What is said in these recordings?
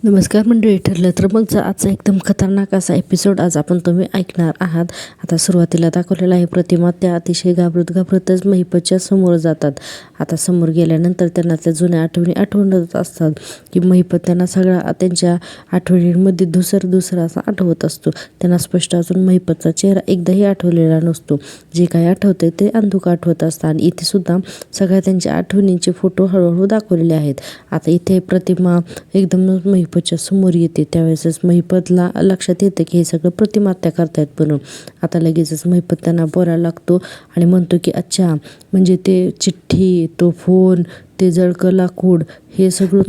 नमस्कार मंडळी, ठरलं तर मग आजचा एकदम खतरनाक असा एपिसोड आज तुम्ही ऐकणार आहात. आता सुरुवातीला दाखवलेला आहे प्रतिमा त्या अतिशय घाबरतच महिपतच्या समोर जातात. आता समोर गेल्यानंतर त्यांना त्या जुन्या आठवणी आठवणत असतात की महिपत त्यांना सगळा त्यांच्या आठवणींमध्ये दुसरा असा आठवत असतो. त्यांना स्पष्ट अजून महिपतचा चेहरा एकदाही आठवलेला नसतो. जे काही आठवते ते अंधुक आठवत असतात आणि इथे सुद्धा सगळ्या त्यांच्या आठवणींचे फोटो हळूहळू दाखवलेले आहेत. आता इथे प्रतिमा एकदम महिपतच्या समोर येते. त्यावेळेसच महिपतला लक्षात येतं की हे सगळं प्रतिमात्या करतायत म्हणून. आता लगेचच महिपत त्यांना बोलायला लागतो आणि म्हणतो की अच्छा, म्हणजे ते चिठ्ठी, तो फोन, ते जळकं लाकूड, हे सगळं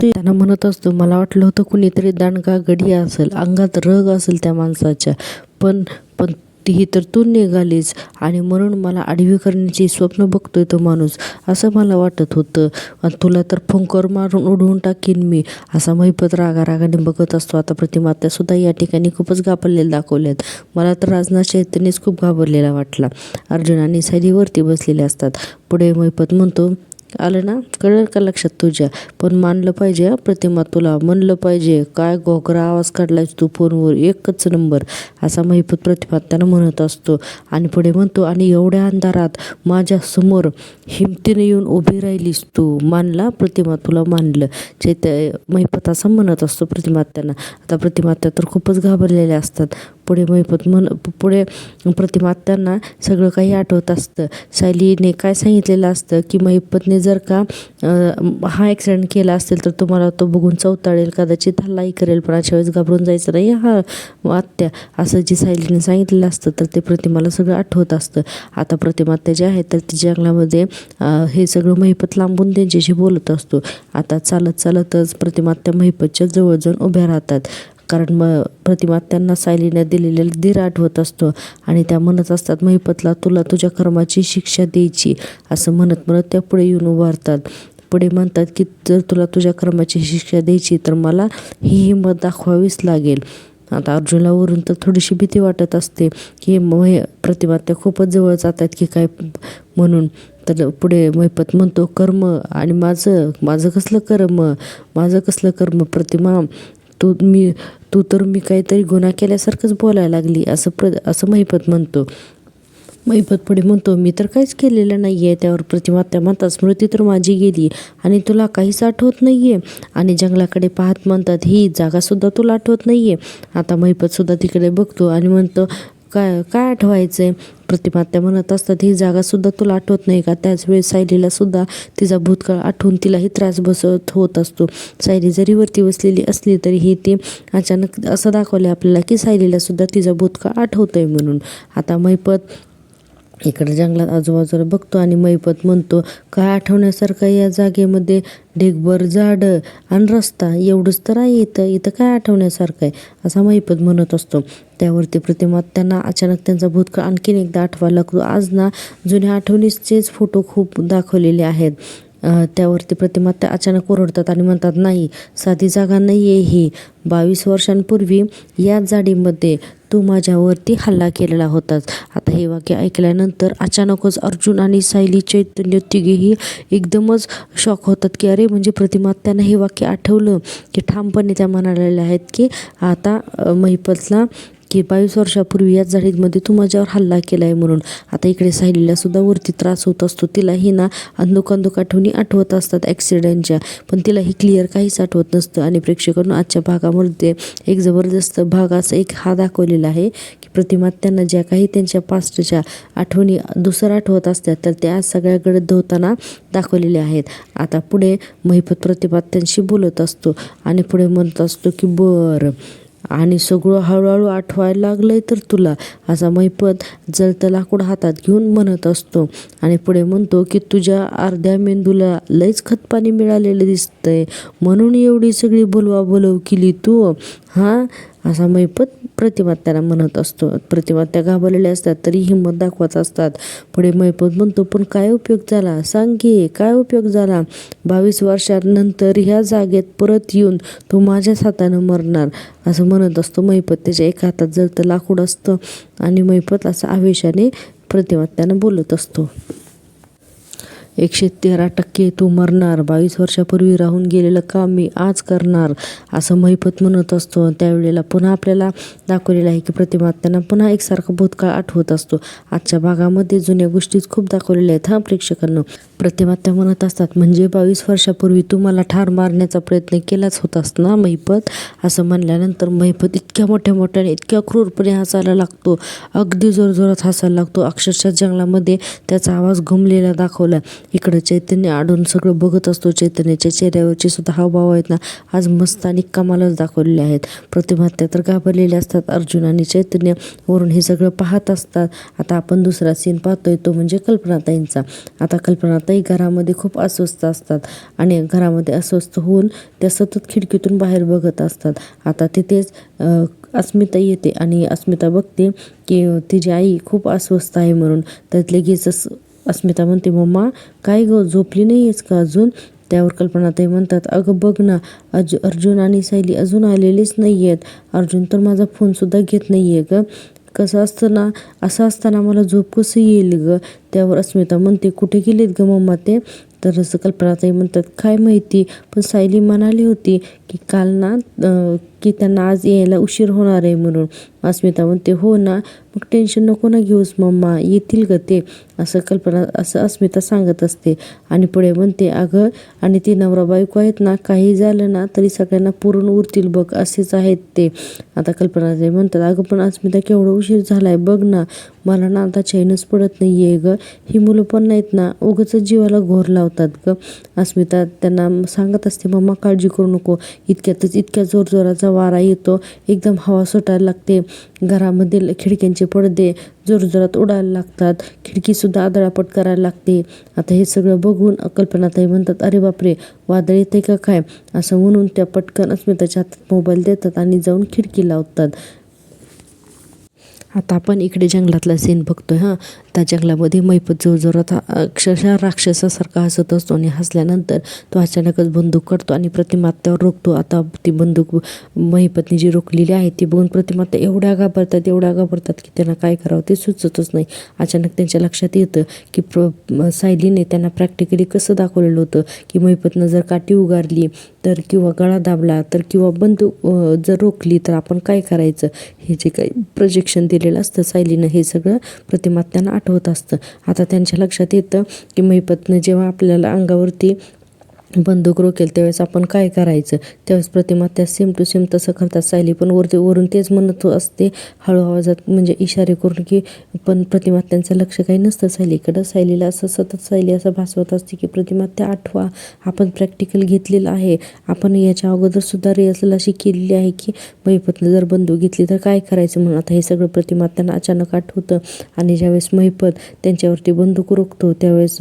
त्यांना म्हणत असतो. मला वाटलं होतं कुणीतरी दांडगा गडी असेल, अंगात रग असेल त्या माणसाच्या, पण ही तर तू निघालीस आणि म्हणून मला आडवी करण्याची स्वप्न बघतोय तो माणूस, असं मला वाटत होतं. आणि तुला तर फुंकर मारून उडवून टाकीन मी, असा महिपत रागाने बघत असतो. आता प्रतिमात्या सुद्धा या ठिकाणी खूपच घाबरलेल्या दाखवल्यात. मला तर राजनाथ चैतन्यच खूप घाबरलेला वाटला. अर्जुन आणि सायलीवरती बसलेले असतात. पुढे महिपत म्हणतो, आलं ना, कळलं का लक्षात तुझ्या, पण मानलं पाहिजे प्रतिमा, तुला म्हणलं पाहिजे. काय घोगरा आवाज काढलायस तू फोनवर, एकच नंबर, असा महिपत प्रतिमात्यानं म्हणत असतो. आणि पुढे म्हणतो, आणि एवढ्या अंधारात माझ्या समोर हिमतीने येऊन उभी राहिलीस तू, मानला प्रतिमा, तुला मानलं. महिपत असं म्हणत असतो प्रतिमात्यांना. आता प्रतिमात्या तर खूपच घाबरलेल्या असतात. पुढे पुढे प्रतिमात्यांना सगळं काही आठवत असतं. सायलीने काय सांगितलेलं असतं की महिपतने जर का हा ॲक्सिडेंट केला असेल तर तुम्हाला तो बघून चवताळेल, कदाचित हल्लाही करेल, पण अशा वेळेस घाबरून जायचं नाही हा आत्या, असं जी सायलीने सांगितलेलं असतं. तर ते प्रतिमाला सगळं आठवत असतं. आता प्रतिमात्या जे आहेत तर ती जंगलामध्ये हे सगळं महिपत लांबून त्यांच्याशी बोलत असतो. आता चालतच प्रतिमात्या महिपतच्या जवळ जाऊन उभ्या राहतात. कारण प्रतिमात्यांना सायलीने दिलेला धीर आठवत असतो आणि त्या म्हणत असतात महिपतला, तुला तुझ्या कर्माची शिक्षा द्यायची, असं म्हणत त्या पुढे येऊन उभारतात. पुढे म्हणतात की जर तुला तुझ्या कर्माची शिक्षा द्यायची तर मला ही हिंमत दाखवावीच लागेल. आता अर्जुनला वरून तर थोडीशी भीती वाटत असते की प्रतिमात्या खूपच जवळ जातात की काय म्हणून. तर पुढे महिपत म्हणतो, कर्म आणि माझं कसलं कर्म प्रतिमा, तू तर मी काहीतरी गुन्हा केल्यासारखंच बोलायला लागली, असं महिपत म्हणतो. महिपत पुढे म्हणतो, मी तर काहीच केलेलं नाही आहे. त्यावर प्रतिमात्या म्हणतात, स्मृती तर माझी गेली आणि तुला काहीच आठवत नाही आहे. आणि जंगलाकडे पाहत म्हणतात, ही जागासुद्धा तुला आठवत नाही आहे. आता महिपतसुद्धा तिकडे बघतो आणि म्हणतो, काय आठवायचं आहे. प्रतिमात्या म्हणत असतात, ही जागासुद्धा तुला आठवत नाही का. त्याच वेळेस सायलीला सुद्धा तिचा भूतकाळ आठवून तिलाही त्रास होत असतो. सायली जरी वरती बसलेली असली तरीही ती अचानक असं दाखवलं आपल्याला की सायलीला सुद्धा तिचा भूतकाळ आठवतोय म्हणून. आता महिपत इकडे जंगलात आजूबाजूला बघतो आणि महिपत म्हणतो, काय आठवण्यासारखं या जागेमध्ये, ढेगभर झाडं आणि रस्ता, एवढंच तर आहे इथं काय आठवण्यासारखं आहे, असा महिपत म्हणत असतो. त्यावरती प्रतिमात्यांना अचानक त्यांचा भूतकाळ आणखीन एकदा आठवायला लागतो. आज ना जुन्या आठवणीचेच फोटो खूप दाखवलेले आहेत. त्यावरती प्रतिमात्या अचानक ओरडतात आणि म्हणतात, नाही, साधी जागा नाही आहे ही. 22 वर्षांपूर्वी याच झाडीमध्ये तू माझ्यावरती हल्ला केलेला होतास. आता हे वाक्य ऐकल्यानंतर अचानकच अर्जुन आणि सायली, चैतन्य तिघेही एकदमच शॉक होतात की अरे, म्हणजे प्रतिमात्यांना हे वाक्य आठवलं की ठामपणे त्या म्हणालेल्या आहेत की आता महिपतला की 22 वर्षापूर्वी याच झाडीमध्ये तू माझ्यावर हल्ला केला आहे म्हणून. आता इकडे सायलीला सुद्धा वरती त्रास होत असतो. तिलाही ना अंधुक आठवणी आठवत असतात ॲक्सिडेंटच्या, पण तिलाही क्लिअर काहीच आठवत नसतं. आणि प्रेक्षकांना आजच्या भागामध्ये एक जबरदस्त भाग असा एक हा दाखवलेला आहे की प्रतिमात्यांना ज्या काही त्यांच्या पास्टच्या आठवणी आठवत असतात तर त्या सगळ्या गडद होताना दाखवलेल्या आहेत. आता पुढे महिपत प्रतिमात्यांशी बोलत असतो आणि पुढे म्हणत असतो की बरं, आणि सगळं हळूहळू आठवायला लागलंय तर तुला, असा महिपत जळतं लाकूड हातात घेऊन म्हणत असतो. आणि पुढे म्हणतो की तुझ्या अर्ध्या मेंदूला लयच खतपाणी मिळालेलं दिसतंय, म्हणून एवढी सगळी बोलवाबोलव केली तू, हां, असा महिपत प्रतिमात्याला म्हणत असतो. प्रतिमात्या घाबरलेल्या असतात तरी हिंमत दाखवत असतात. पुढे महिपत म्हणतो, पण काय उपयोग झाला, सांग की काय उपयोग झाला. 22 वर्षांनंतर ह्या जागेत परत येऊन तू माझ्याच हातानं मरणार, असं म्हणत असतो महिपत. त्याच्या एका हातात जळतं लाकूड असतं आणि महिपत असं आवेशाने प्रतिमात्यानं बोलत असतो. 113% तू मरणार, 22 वर्षापूर्वी राहून गेलेलं काम मी आज करणार, असं महिपत म्हणत असतो. त्यावेळेला पुन्हा आपल्याला दाखवलेलं आहे की प्रतिमात्यांना पुन्हा एकसारखा भूतकाळ आठवत असतो. आजच्या भागामध्ये जुन्या गोष्टीच खूप दाखवलेल्या आहेत प्रतिक्षकांना. प्रतिमात्या म्हणत असतात, म्हणजे 22 वर्षापूर्वी तू मला ठार मारण्याचा प्रयत्न केलाच होतास ना महिपत. असं म्हणल्यानंतर महिपत इतक्या मोठ्याने इतक्या क्रूरपणे हसायला लागतो, अगदी जोरजोरात हसायला लागतो. अक्षरशः जंगलामध्ये त्याचा आवाज घुमलेला दाखवला. इकडं चैतन्य आडून सगळं बघत असतो. चैतन्याच्या चेहऱ्यावरचे सुद्धा हावभाव आहेत ना आज मस्त आणि कमालच दाखवलेले आहेत. प्रतिमात्या तर घाबरलेले असतात. अर्जुन आणि चैतन्य वरून हे सगळं पाहत असतात. आता आपण दुसरा सीन पाहतोय तो म्हणजे कल्पनाताईंचा. आता कल्पनाताई घरामध्ये खूप अस्वस्थ असतात आणि घरामध्ये अस्वस्थ होऊन त्या सतत खिडकीतून बाहेर बघत असतात. आता तिथेच अस्मिता येते आणि अस्मिता बघते की तिची आई खूप अस्वस्थ आहे म्हणून. तर लगेचच अस्मिता म्हणते, मम्मा काय गं, झोपली नाही आहेस का अजून? त्यावर कल्पनाताई म्हणतात, अगं बघ ना, अर्जुन आणि सायली अजून आलेलीच नाही आहेत. अर्जुन तर माझा फोनसुद्धा घेत नाही आहे गं. कसं असतं ना, असं असताना मला झोप कसं येईल गं? त्यावर अस्मिता म्हणते, कुठे गेलेत गं मम्मा ते? तर असं कल्पनाताई म्हणतात, काय माहिती, पण सायली म्हणाली होती की काल ना की त्यांना आज यायला उशीर होणार आहे म्हणून. अस्मिता म्हणते, हो ना, मग टेन्शन नको ना घेऊस मम्मा, येतील ग ते, असं अस्मिता सांगत असते. आणि पुढे म्हणते, अगं आणि ती नवरा बायको आहेत ना, काही झालं ना तरी सगळ्यांना पुरून उरतील बघ, असेच आहेत ते. आता कल्पनाताई म्हणतात, अगं पण अस्मिता केवढा उशीर झालाय बघ ना, मला ना आता चैनच पडत नाही आहे गं. ही मुलं पण नाहीत ना, उगाच जीवाला घोर लावतात गं. अस्मिता त्यांना सांगत असते, मम्मा काळजी करू नको. इतक्यातच इतक्या जोरजोराचा वारा येतो, एकदम हवा सुटायला लागते. घरामधील खिडक्यांचे पडदे जोरजोरात उडायला लागतात, खिडकीसुद्धा आदळापट करायला लागते. आता हे सगळं बघून कल्पनाताई म्हणतात, अरे बापरे, वादळ येते का काय? असं म्हणून त्या पटकन अस्मिताच्या हातात मोबाईल देतात आणि जाऊन खिडकी लावतात. आता आपण इकडे जंगलातला सीन बघतोय. त्या जंगलामध्ये महिपत जोरजोरात अक्षरशः राक्षसासारखा हसत असतो आणि हसल्यानंतर तो अचानकच बंदूक काढतो आणि प्रतिमात्यावर रोखतो. आता ती बंदूक महिपतने जी रोखलेली आहे ती बघून प्रतिमात्या एवढ्या घाबरतात की त्यांना काय करावं ते सुचतच नाही. अचानक त्यांच्या लक्षात येतं की सायलीने त्यांना प्रॅक्टिकली कसं दाखवलेलं होतं की महिपतनं जर काठी उगारली तर किंवा गळा दाबला तर किंवा बंदूक जर रोखली तर आपण काय करायचं, हे जे काही प्रोजेक्शन दिलेलं असतं सायलीनं, हे सगळं प्रतिमात्यांना आठवत असतं. आता त्यांच्या लक्षात येतं की महिपतनं जेव्हा आपल्याला अंगावरती बंदूक रोकेल त्यावेळेस आपण काय करायचं. त्यावेळेस प्रतिमात्या सेम टू सेम तसं करतात. सायली पण वरून तेच म्हणत असते हळू आवाजात, म्हणजे इशारे करून की, पण प्रतिमात्यांचं लक्ष काही नसतं सायलीकडं. सायलीला असं सतत सायली असं भासवत असते की प्रतिमात्या आठवा, आपण प्रॅक्टिकल घेतलेलं आहे, आपण याच्या अगोदरसुद्धा रिहर्सल अशी केलेली आहे की महिपतनं जर बंदूक घेतली तर काय करायचं म्हणून. आता हे सगळं प्रतिमात्यांना अचानक आठवतं आणि ज्यावेळेस महिपत त्यांच्यावरती बंदूक रोखतो त्यावेळेस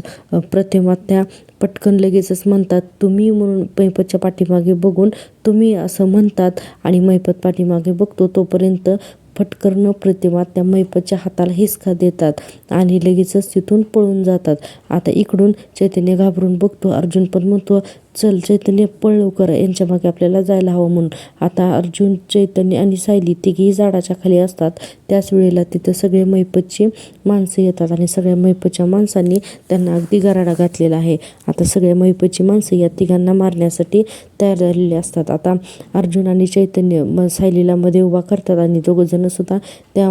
प्रतिमात्या पटकन लगेचच म्हणतात, तुम्ही, म्हणून महिपतच्या पाठीमागे बघून तुम्ही असं म्हणतात आणि महिपत पाठीमागे बघतो तोपर्यंत फटकन प्रतिमात्या महिपतच्या हाताला हिसका देतात आणि लगेचच तिथून पळून जातात. आता इकडून चैतन्य घाबरून बघतो. अर्जुन पण म्हणतो, चल चैतन्य पळ लवकर, यांच्या मागे आपल्याला जायला हवं म्हणून. आता अर्जुन, चैतन्य आणि सायली तिघेही झाडाच्या खाली असतात. त्याच वेळेला तिथं सगळे महिपतची माणसं येतात आणि सगळ्या महिपतच्या माणसांनी त्यांना अगदी गराडा घातलेला आहे. आता सगळ्या महिपतची माणसं या तिघांना मारण्यासाठी तयार झालेली असतात. आता अर्जुन आणि चैतन्य सायलीला मध्ये उभा करतात आणि दोघंजण सुद्धा त्या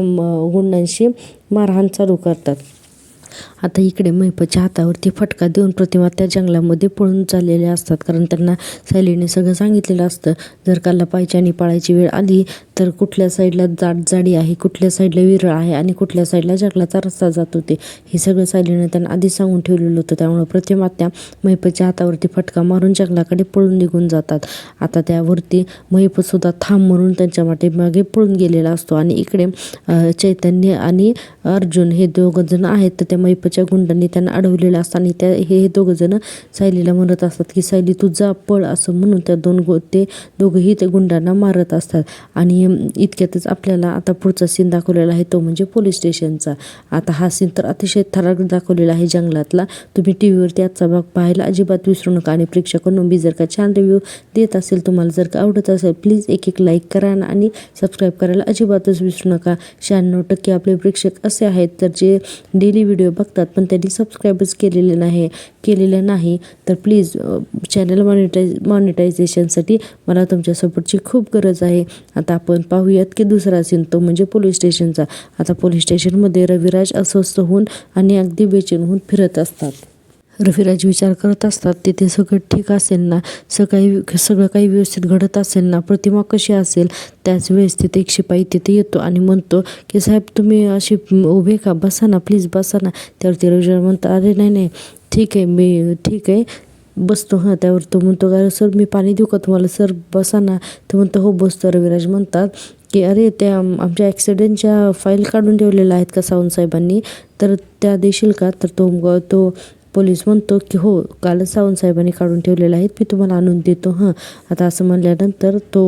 गुंडांशी मारहाण चालू करतात. आता इकडे महिपतच्या हातावरती फटका देऊन प्रतिमात्या जंगलामध्ये पळून चाललेल्या असतात, कारण त्यांना सायलीने सगळं सांगितलेलं असतं. जर का लपायची आणि पाळायची वेळ आली तर कुठल्या साईडला जाडी आहे, कुठल्या साईडला विरळ आहे आणि कुठल्या साईडला जंगलाचा रस्ता जात होते, हे सगळं सायलीने त्यांना आधीच सांगून ठेवलेलं होतं. त्यामुळे प्रतिमात्या महिपतच्या हातावरती फटका मारून जंगलाकडे पळून निघून जातात. आता त्यावरती महिपतसुद्धा थांब म्हणून त्यांच्या मागे पळून गेलेला असतो आणि इकडे चैतन्य आणि अर्जुन हे दोघंजण आहेत तर त्या महिपतच्या गुंडांनी त्यांना अडवलेलं असतं आणि हे दोघंजण सायलीला म्हणत असतात की सायली तू जा, पळ, असं म्हणून ते दोघंही ते गुंडांना मारत असतात. आणि इतक्यातच आपल्याला आता पुढचा सीन दाखवलेला आहे तो म्हणजे पोलीस स्टेशनचा. आता हा सीन तर अतिशय थरारक दाखवलेला आहे जंगलातला. तुम्ही टीव्हीवरती आजचा भाग पाहायला अजिबात विसरू नका. आणि प्रेक्षकांनो, मी जर का छान रिव्ह्यू देत असेल, तुम्हाला जर का आवडत असेल, प्लीज एक लाईक करा आणि सबस्क्राईब करायला अजिबातच विसरू नका. 96% आपले प्रेक्षक असे आहेत तर जे डेली व्हिडिओ बघतात पण त्यांनी सबस्क्राईबच केलेलं नाही. तर प्लीज चॅनल मॉनिटायझेशनसाठी मला तुमच्या सपोर्टची खूप गरज आहे. आता आपण पाहूयात की दुसरा सीन तो म्हणजे पोलीस स्टेशनचा. आता पोलीस स्टेशनमध्ये रविराज अस्वस्थ होऊन आणि अगदी बेचैन होऊन फिरत असतात. रविराज विचार करत असतात तिथे सगळं ठीक असेल ना, सगळं काही व्यवस्थित घडत असेल ना, प्रतिमा कशी असेल. त्याच वेळेस तिथे एक शिपाई तिथे येतो आणि म्हणतो की साहेब तुम्ही अशी उभे का, बसा ना प्लीज बसा ना. त्यावरती रविराज म्हणतो अरे नाही ठीक आहे, मी ठीक आहे बसतो. हां, त्यावर तो म्हणतो अरे सर मी पाणी देऊ का तुम्हाला, सर बसा ना. तो म्हणतो हो बसतो. रविराज म्हणतात की अरे त्या आमच्या ॲक्सिडेंटच्या फाईल काढून ठेवलेल्या आहेत का सावंत साहेबांनी, तर त्या देशील का. तर तो पोलीस म्हणतो की हो कालच सावंत साहेबांनी काढून ठेवलेलं आहेत, मी तुम्हाला आणून देतो. हां, आता असं म्हणल्यानंतर तो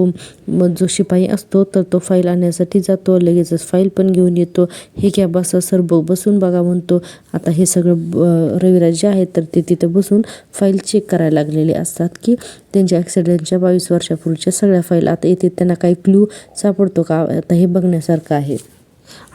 जो शिपाई असतो तर तो फाईल आणण्यासाठी जातो. लगेचच फाईल पण घेऊन येतो. हे घ्या बसा सर, बसून बघा म्हणतो. आता हे सगळं रविराज जे आहेत तर ते तिथे बसून फाईल चेक करायला लागलेले असतात की त्यांच्या ॲक्सिडेंटच्या 22 वर्षापूर्वीच्या सगळ्या फाईल. आता इथे त्यांना काही क्लू सापडतो का, आता हे बघण्यासारखं आहे.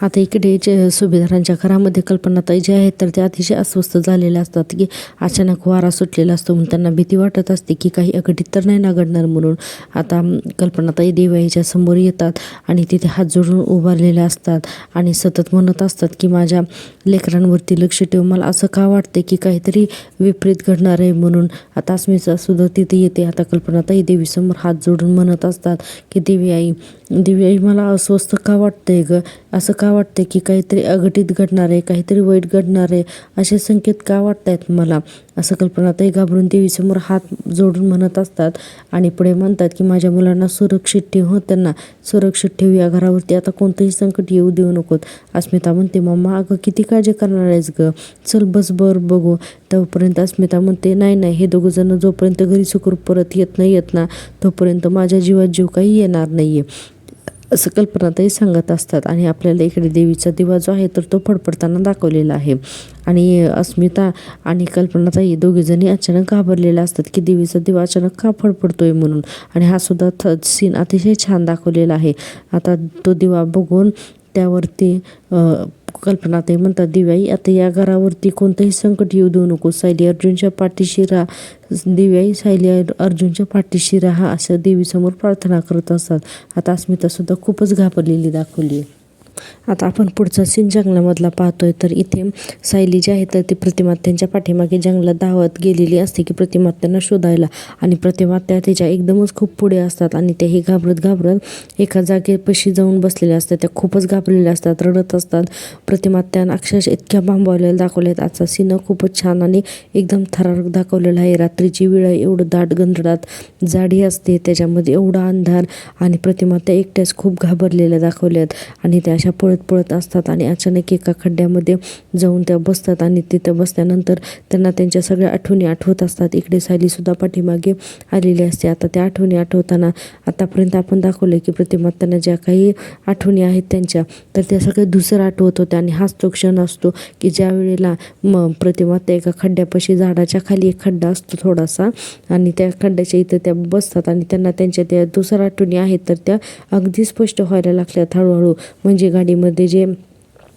आता इकडे जे सुभेदारांच्या घरामध्ये कल्पनाताई जे आहेत तर ते अतिशय अस्वस्थ झालेले असतात की अचानक वारा सुटलेला असतो म्हणून त्यांना भीती वाटत असते की काही अघटित तर नाही ना घडणार म्हणून. आता कल्पनाताई देवाईच्या समोर येतात आणि तिथे हात जोडून उभारलेले असतात आणि सतत म्हणत असतात की माझ्या लेकरांवरती लक्ष ठेव, मला असं का वाटते की काहीतरी विपरीत घडणार आहे म्हणून. आता अस्मिता सुद्धा तिथे येते. आता कल्पनाताई देवीसमोर हात जोडून म्हणत असतात की देवी आई मला अस्वस्थ का वाटतंय ग, असं का वाटतंय की काहीतरी अघटित घडणार आहे, काहीतरी वाईट घडणार आहे, असे संकेत का वाटत आहेत मला, असं कल्पनाताई घाबरून देवीसमोर हात जोडून म्हणत असतात. आणि पुढे म्हणतात की माझ्या मुलांना सुरक्षित ठेव, त्यांना सुरक्षित ठेव, या घरावरती आता कोणतंही संकट येऊ देऊ नकोत. अस्मिता म्हणते मम्मा अगं किती काळजी करणार आहेस ग, चल बस बघू. तोपर्यंत अस्मिता म्हणते नाही हे दोघंजण जोपर्यंत घरी सुखरूप परत येत ना तोपर्यंत माझ्या जीवात जीव काही येणार नाहीये, असं कल्पनाताई सांगत असतात. आणि आपल्याला इकडे देवीचा दिवा जो आहे तर तो फडफडताना दाखवलेला आहे. आणि अस्मिता आणि कल्पनाताई दोघीजणी अचानक घाबरलेल्या असतात की देवीचा दिवा अचानक का फडफडतोय म्हणून. आणि हा सुद्धा सीन अतिशय छान दाखवलेला आहे. आता तो दिवा बघून त्यावरती कल्पनाताई म्हणतात दिव्याई आता या घरावरती कोणतंही संकट येऊ देऊ नको, सायली अर्जुनच्या पाठीशी राहा, दिव्याई सायली अर्जुनच्या पाठीशी राहा, असं देवीसमोर प्रार्थना करत असतात. आता अस्मिता सुद्धा खूपच घाबरलेली दाखवली आहे. आता आपण पुढचा सीन जंगलामधला पाहतोय. तर इथे सायली जी आहे तर ती प्रतिमात्यांच्या पाठीमागे जंगलात धावत गेलेली असते की प्रतिमात्यांना शोधायला. आणि प्रतिमात्या तिच्या एकदमच खूप पुढे असतात आणि त्याही घाबरत एका जागेपाशी जाऊन बसलेल्या असतात. त्या खूपच घाबरलेल्या असतात, रडत असतात. प्रतिमात्यांना अक्षरशः इतक्या भांबावलेल्या दाखवल्यात. आजचा सीन खूपच छान आणि एकदम थरारक दाखवलेला आहे. रात्रीची वेळ, एवढं दाट गंधळात जाडी असते, त्याच्यामध्ये एवढा अंधार आणि प्रतिमात्या एकट्याच खूप घाबरलेल्या दाखवल्यात. आणि त्या अशा पळत असतात आणि अचानक एका खड्ड्यामध्ये जाऊन त्या बसतात. आणि तिथे बसल्यानंतर त्यांना त्यांच्या सगळ्या आठवणी आठवत असतात. इकडे सायलीसुद्धा पाठीमागे आलेली असते. आता त्या आठवणी आठवताना आतापर्यंत आपण दाखवलं की प्रतिमात्यांना ज्या काही आठवणी आहेत त्यांच्या तर त्या सगळ्या दुसरं आठवत होत्या. आणि हाच तो क्षण असतो की ज्या वेळेला प्रतिमात्या एका खड्ड्यापाशी, झाडाच्या खाली एक खड्डा असतो थोडासा, आणि त्या खड्ड्याच्या इथं त्या बसतात आणि त्यांना त्यांच्या त्या दुसऱ्या आठवणी आहेत तर त्या अगदी स्पष्ट व्हायला लागल्यात हळूहळू. म्हणजे गाडीमध्ये जे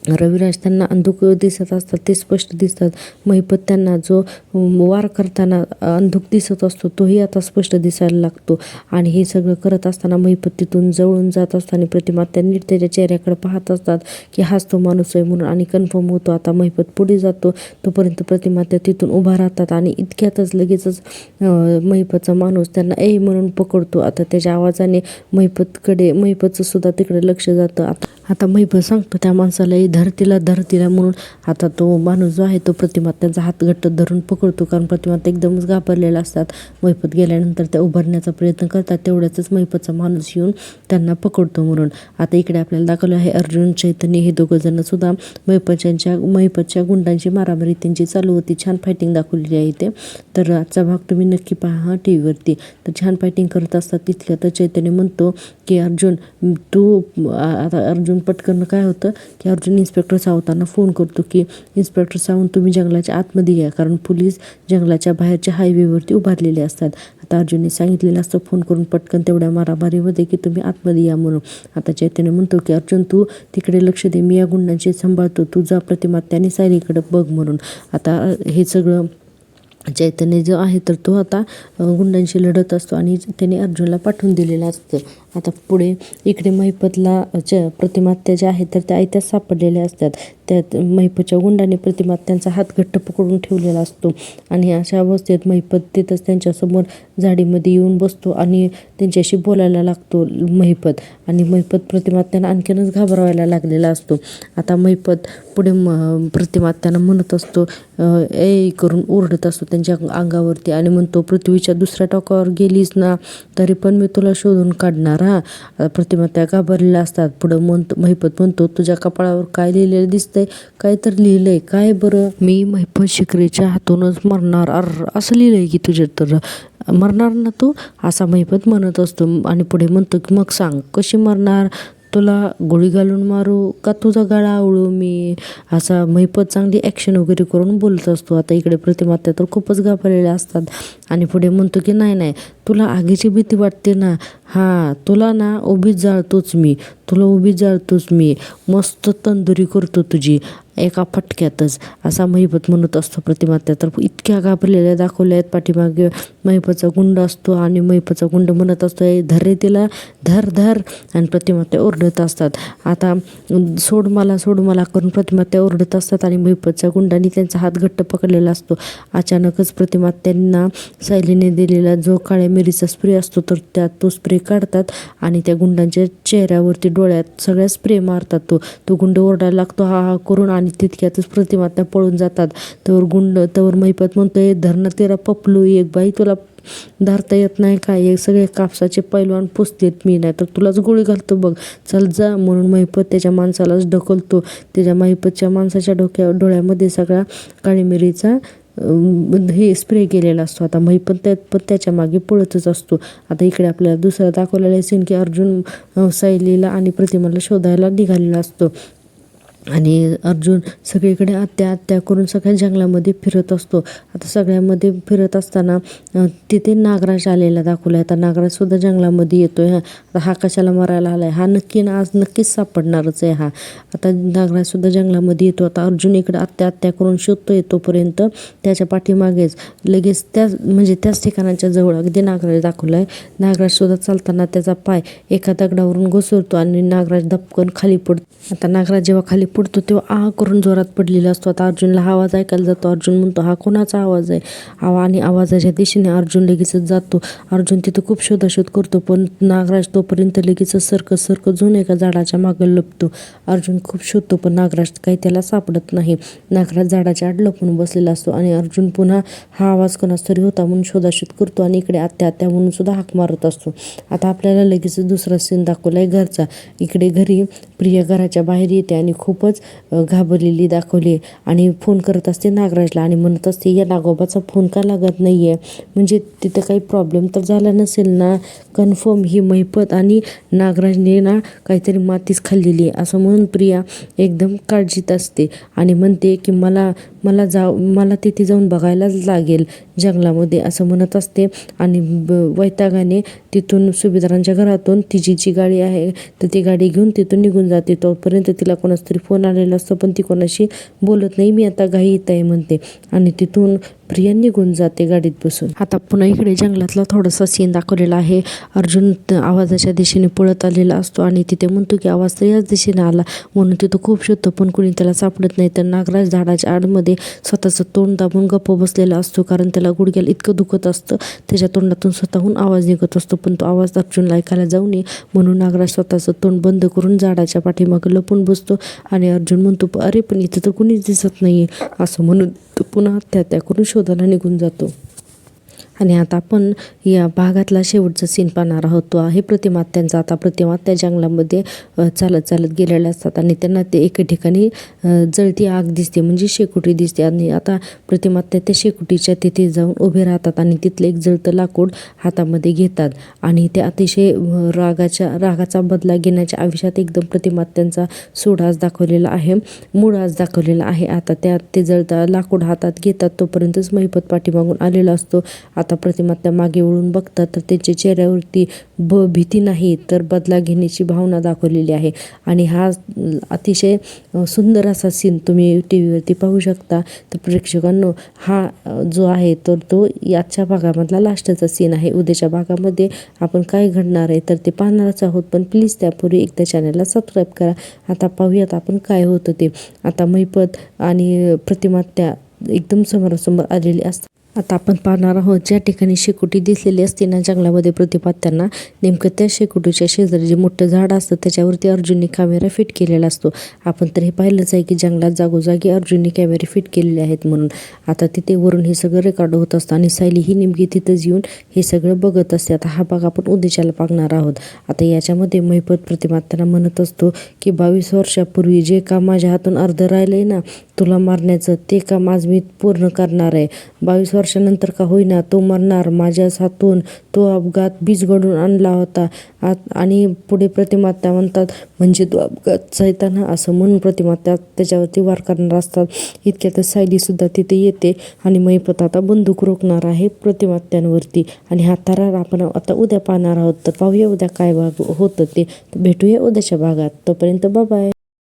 रविराज त्यांना अंधुक दिसत असतात ते स्पष्ट दिसतात. महिपत त्यांना जो वार करताना अंधुक दिसत असतो तोही आता स्पष्ट दिसायला लागतो. आणि हे सगळं करत असताना महिपत तिथून जवळून जात असताना प्रतिमात्या नीट त्याच्या चेहऱ्याकडे पाहत असतात की हाच तो माणूस आहे म्हणून, आणि कन्फर्म होतो. आता महिपत पुढे जातो तोपर्यंत प्रतिमात्या तिथून उभा राहतात आणि इतक्यातच लगेचच महिपतचा माणूस त्यांना म्हणून पकडतो. आता त्याच्या आवाजाने महिपतचं सुद्धा तिकडे लक्ष जातं. आता आता महिपत सांगतो त्या माणसाला धर तिला म्हणून. आता तो माणूस जो आहे तो प्रतिमा त्यांचा हात घट्ट धरून पकडतो, कारण प्रतिमा एकदमच घाबरलेला असतात. महिपत गेल्यानंतर त्या उभारण्याचा प्रयत्न करतात, तेवढ्याच महिपतचा माणूस येऊन त्यांना पकडतो म्हणून. आता इकडे आपल्याला दाखवलं आहे अर्जुन, चैतन्य हे दोघं जण सुद्धा महिपतच्या गुंडांची मारामारी त्यांची चालू होती. छान फायटिंग दाखवलेली आहे इथे. तर आजचा भाग तुम्ही नक्की पहा टी व्हीवरती. तर छान फायटिंग करत असतात तिथल्या. तर चैतन्य म्हणतो की अर्जुन आता अर्जुन पटकन काय होतं की अर्जुन इन्स्पेक्टर सावंतांना फोन करतो की इन्स्पेक्टर सावंत तुम्ही जंगलाच्या आतमध्ये या, कारण पोलीस जंगलाच्या बाहेरच्या हायवेवरती उभारलेले असतात. आता अर्जुनने सांगितलेलं असतं फोन करून पटकन तेवढ्या मारामारीमध्ये की तुम्ही आतमध्ये या म्हणून. आता चैतन्य म्हणतो की अर्जुन तू तिकडे लक्ष दे, मी या गुंडांची सांभाळतो, तू जा प्रतिमा त्याने सायलीकडे बघ म्हणून. आता हे सगळं चैतन्य जो आहे तर तो आता गुंडांशी लढत असतो आणि त्याने अर्जुनला पाठवून दिलेलं असतं. आता पुढे इकडे महिपतला प्रतिमात्या ज्या आहेत तर त्या आयत्याच सापडलेल्या असतात. त्यात महिपतच्या गुंडाने प्रतिमात्यांचा हात घट्ट पकडून ठेवलेला असतो आणि अशा अवस्थेत महिपत तिथंच त्यांच्यासमोर झाडीमध्ये येऊन बसतो आणि त्यांच्याशी बोलायला लागतो महिपत. आणि महिपत प्रतिमात्यांना आणखीनच घाबरवायला लागलेला असतो. आता महिपत पुढे प्रतिमात्यांना म्हणत असतो ए करून ओरडत असतो त्यांच्या अंगावरती आणि म्हणतो पृथ्वीच्या दुसऱ्या टोकावर गेलीस ना तरी पण मी तुला शोधून काढणार हा. प्रतिमा त्या घाबरलेल्या असतात. पुढं महिपत म्हणतो तुझ्या कपाळावर काय लिहिलेलं दिसतंय, काय तर लिहिलंय काय बरं, मी महिपत शिकरेच्या हातूनच मरणार. असं लिहिलंय की तुझ्या तर मरणार ना तू, असा महिपत म्हणत असतो. आणि पुढे म्हणतो की मग सांग कशी मरणार, तुला गोळी घालून मारू का तुझा गळा आवळू मी, असा महिपत चांगली ॲक्शन वगैरे करून बोलत असतो. आता इकडे प्रतिमात्या तर खूपच घाबरलेल्या असतात आणि पुढे म्हणतो की नाही तुला आगीची भीती वाटते ना, हां तुला ना उभीच जाळतोच मी, तुला उभीच जाळतोच मी, मस्त तंदुरी करतो तुझी एका फटक्यातच, असा महिपत म्हणत असतो. प्रतिमात्या तर इतक्या घाबरलेल्या दाखवल्या आहेत. पाठीमागे महिपतचा गुंड असतो आणि महिपतचा गुंड म्हणत असतो धर रे तिला, धर आणि प्रतिमात्या ओरडत असतात. आता सोड मला करून प्रतिमात्या ओरडत असतात आणि महिपतच्या गुंडांनी त्यांचा हात घट्ट पकडलेला असतो. अचानकच प्रतिमात्यांना सायलीने दिलेला जो काळ्या मिरीचा स्प्रे असतो तर त्यात तो स्प्रे काढतात आणि त्या गुंडांच्या चेहऱ्यावरती डोळ्यात सगळ्या स्प्रे मारतात. तो गुंड ओरडायला लागतो हा करून आणि तितक्यातच प्रतिमात्या पळून जातात. तवर महिपत म्हणतोय धरणं तेरा पपलू एक बाई, तुला धरता येत नाही काय, हे सगळे कापसाचे पैलवान पुसतेत मी, नाही तर तुलाच गोळी घालतो बघ, चल जा म्हणून महिपत त्याच्या माणसालाच ढकलतो. त्याच्या महिपतच्या माणसाच्या डोळ्यामध्ये सगळा काळी मिरीचा हे स्प्रे केलेला असतो. आता महिपत त्याच्या मागे पळतच असतो. आता इकडे आपल्याला दुसरा दाखवलेला आहे सीन की अर्जुन सायलीला आणि प्रतिमाला शोधायला निघालेला असतो आणि अर्जुन सगळीकडे आत्या करून सगळ्या जंगलामध्ये फिरत असतो. आता सगळ्यामध्ये फिरत असताना तिथे नागराज आलेला दाखवला आहे. आता नागराजसुद्धा जंगलामध्ये येतोय. आता हा कशाला मारायला आलाय, हा आज नक्कीच सापडणारच आहे हा. आता नागराजसुद्धा जंगलामध्ये येतो. आता अर्जुन इकडे आत्या करून शोधतोय, तोपर्यंत त्याच्या पाठीमागेच लगेच त्याच ठिकाणाच्या जवळ अगदी नागराज दाखवला आहे. नागराजसुद्धा चालताना त्याचा पाय एका दगडावरून घसरतो आणि नागराज धपकन खाली पडतो. आता नागराज जेव्हा खाली पडतो तेव्हा करून जोरात पडलेला असतो. आता अर्जुनला हा आवाज ऐकायला जातो. अर्जुन म्हणतो हा कोणाचा आवाज आहे, आणि आवाजाच्या दिशेने अर्जुन लगेचच जातो. अर्जुन तिथं खूप शोधाशोध करतो पण नागराज तोपर्यंत लगेच सरकत जाऊन एका झाडाच्या मागे लपतो. अर्जुन खूप शोधतो पण नागराज काही त्याला सापडत नाही. नागराज झाडाच्या आड लपून बसलेला असतो आणि अर्जुन पुन्हा हा आवाज कोणाच तरी होता म्हणून शोधाशोध करतो आणि इकडे आत्या म्हणून सुद्धा हाक मारत असतो. आता आपल्याला लगेच दुसरा सीन दाखवलाय घरचा. इकडे घरी प्रिया घराच्या बाहेर येते आणि खूपच घाबरलेली दाखवली आणि फोन करत असते नागराजला आणि म्हणत असते या नागोबाचा फोन का लागत नाहीये, म्हणजे तिथं काही प्रॉब्लेम तर झाला नसेल ना, कन्फर्म ही महिपत आणि नागराजने ना काहीतरी मातीच खाल्लेली आहे असं म्हणून प्रिया एकदम काळजीत असते आणि म्हणते की मला तिथे जाऊन बघायलाच लागेल जंगलामध्ये असं म्हणत असते. आणि वैतागाने तिथून सुभेदारांच्या घरातून तिची जी गाडी आहे तर ती गाडी घेऊन तिथून निघून जाते. तोपर्यंत तिला कोणाच तरी फोन आलेला असतो पण ती कोणाशी बोलत नाही, मी आता घाई येत आहे म्हणते आणि तिथून प्रिया निघून जाते गाडीत बसून. आता पुन्हा इकडे जंगलातला थोडासा सीन दाखवलेला आहे. अर्जुन आवाजाच्या दिशेने पळत आलेला असतो आणि तिथे म्हणतो की आवाज तर याच दिशेने आला, म्हणून तिथं खूप शोधतो पण कुणी त्याला सापडत नाही. तर नागराज झाडाच्या आडमध्ये स्वतःचं तोंड दाबून गप्प बसलेला असतो, कारण त्याला गुडघ्याला इतकं दुखत असतं. त्याच्या तोंडातून स्वतःहून आवाज निघत असतो, पण तो आवाज अर्जुनला ऐकायला जाऊ नये म्हणून नागराज स्वतःचं तोंड बंद करून झाडाच्या पाठीमागे लपून बसतो. आणि अर्जुन म्हणतो अरे पण इथं तर कुणीच दिसत नाही असं म्हणून तो पुन्हा त्या करून शोधायला निघून जातो. आणि आता आपण या भागातला शेवटचा सीन पाहणार आहोत. तो आहे प्रतिमात्यांचा. आता प्रतिमात्या जंगलामध्ये चालत चालत गेलेल्या असतात आणि त्यांना ते एका ठिकाणी जळती आग दिसते, म्हणजे शेकोटी दिसते. आणि आता प्रतिमात्या त्या शेकोटीच्या तिथे जाऊन उभे राहतात आणि तिथलं एक जळतं लाकूड हातामध्ये घेतात आणि ते अतिशय रागाचा बदला घेण्याच्या आयुष्यात एकदम प्रतिमात्यांचा सूड दाखवलेला आहे, मूळ दाखवलेला आहे. आता ते जळतं लाकूड हातात घेतात तोपर्यंतच महिपत पाठीमागून आलेला असतो. आता प्रतिमात्या मागे वळून बघतात तर त्यांच्या चेहऱ्यावरती भीती नाही तर बदला घेण्याची भावना दाखवलेली आहे. आणि हा अतिशय सुंदर असा सीन तुम्ही TV वरती पाहू शकता. तर प्रेक्षकांनो, हा जो आहे तर तो याच्या भागामधला लास्टचा सीन आहे. उद्याच्या भागामध्ये आपण काय घडणार आहे तर ते पाहणारच आहोत, पण प्लीज त्यापूर्वी एकदा चॅनलला सबस्क्राईब करा. आता पाहूयात आपण काय होतं ते. आता महिपत आणि प्रतिमात्या एकदम समोरासमोर आलेली असतात. आता आपण पाहणार आहोत ज्या ठिकाणी शेकोटी दिसलेली असते ना जंगलामध्ये प्रतिमात्यांना, नेमकं त्या शेकोटीच्या शेजारी जे मोठं झाड असतं त्याच्यावरती अर्जुनने कॅमेरा फिट केलेला असतो. आपण तर हे पाहिलंच आहे की जंगलात जागोजागी अर्जुनने कॅमेरे फिट केलेले आहेत म्हणून. आता तिथे वरून हे सगळं रेकॉर्ड होत असतं आणि सायली ही नेमकी तिथंच येऊन हे सगळं बघत असते. आता हा भाग आपण उद्याच्याला पाहणार आहोत. आता याच्यामध्ये महिपत प्रतिमात्यांना म्हणत असतो की 22 वर्षापूर्वी जे काम माझ्या हातून अर्ध राहिलंय ना तुला मारण्याचं, ते काम आज मी पूर्ण करणार आहे. 22 वर्षानंतर का होईना तो मरणार माझ्याच हातून. तो अपघात बीज घडून आणला होता. आणि पुढे प्रतिमात्या म्हणतात म्हणजे तो अपघात सैताना, असं म्हणून प्रतिमात्या त्याच्यावरती वार करणार असतात. इतक्यातच सायलीसुद्धा तिथे येते आणि महिपत आता बंदूक रोखणार आहे प्रतिमात्यांवरती. आणि हा थरार आपण आता उद्या पाहणार आहोत. तर पाहूया उद्या काय भाग होतं ते. भेटूया उद्याच्या भागात. तोपर्यंत बाय.